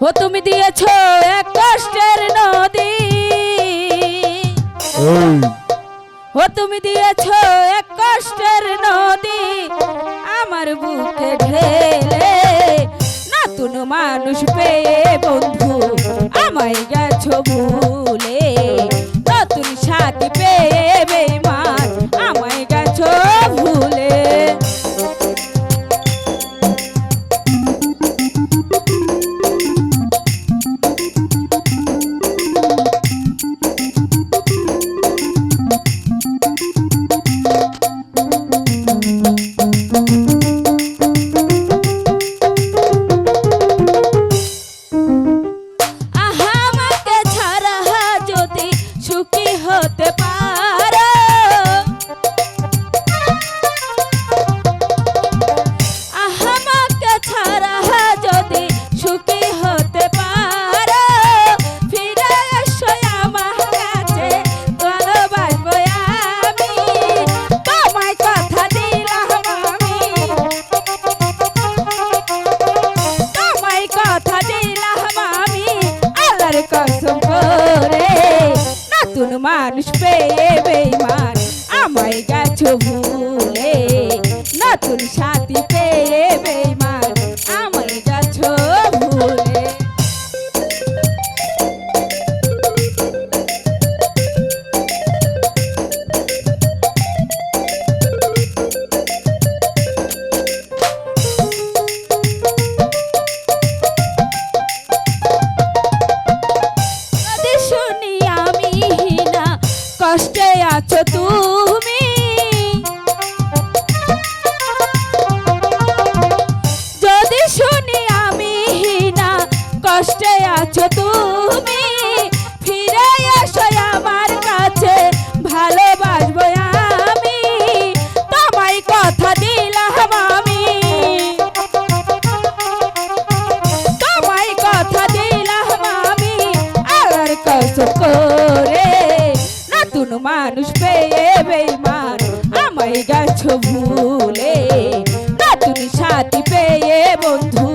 ও তুমি দিয়েছো এক কষ্টের নদী, ও তুমি দিয়েছো এক কষ্টের নদী আমার বুকে ঢেলে। নতুন মানুষ পেয়ে বন্ধু আমায় গেছো ভুলে, নতুন সাথী পেয়ে বেঈমান আমায় গেছো ভুলে। নতুন মানুষ পেয়ে বেঈমান আমায় গেছো ভুলে, নতুন সাথী পেয়ে বেঈমান আমায় গেছো ভুলে। কষ্টে আছো তুমি, যদি শুনি আমি হীনা কষ্টে আছো তুমি, ফিরে এসো আমার কাছে ভালোবাসবো আমি, তোমায় কথা দিলাম আমি, তোমায় কথা দিলাম আমি আল্লাহর কসম করে। নতুন মানুষ পেয়ে বেঈমান আমায় গেছো ভুলে, নতুন সাথী পেয়ে বন্ধু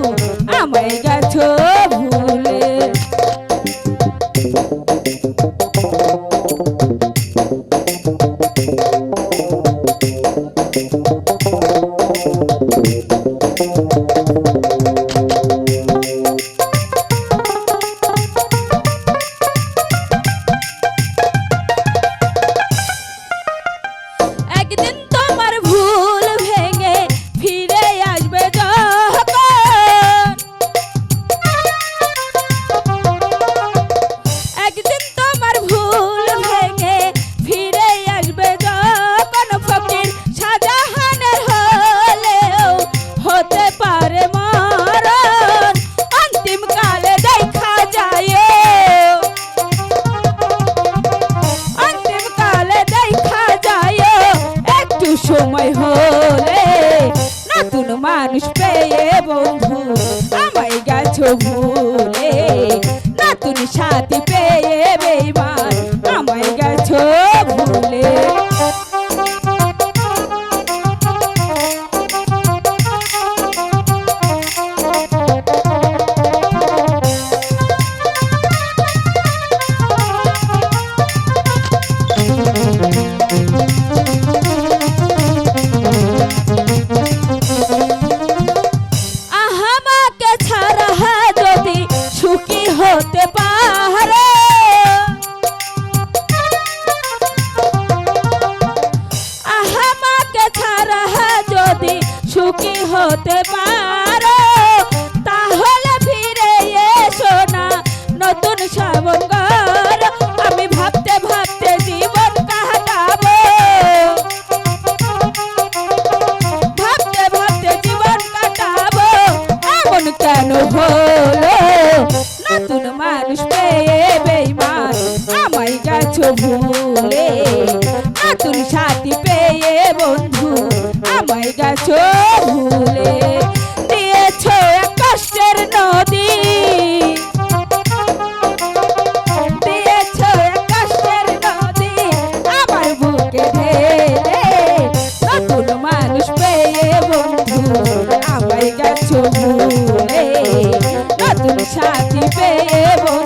আমায় গেছো ভুলে। একদিন তোমার ভুল ভেঙে ফিরে আসবে যখন, একদিন তোমার ভুল ভেঙে ফিরে আসবে যখন, ফকির শাহজাহানের হলেও হতে পারে মরণ, অন্তিম কালে দেখা যায়, অন্তিম কালে দেখা যায় একটু সময় হলে। নতুন মানুষ পেয়ে বন্ধু আমায় গেছো ভুলে, নতুন সাথী পেয়ে বেঈমান আমায় গেছো ভুলে। হতে পারে আমাকে ছাড়া যদি সুখী হতে পারো, তাহলে ফিরে এসো না নতুন সাবঙ্গর। আমি ভাবতে ভাবতে জীবন কাটাবো, ভাবতে ভাবতে জীবন কাটাবো, এমন কেন হলো? নতুন মানুষ পেয়ে বেঈমান আমায় গেছো ভুলে, নতুন সাথী পেয়ে বন্ধু আমায় গেছো ভুলে। দিয়েছো এক কষ্টের নদী, দিয়েছো এক কষ্টের নদী আমার বুকে ঢেলে, নতুন মানুষ পেয়ে বন্ধু আমায় গেছো ভুলে, নতুন সাথী পেয়ে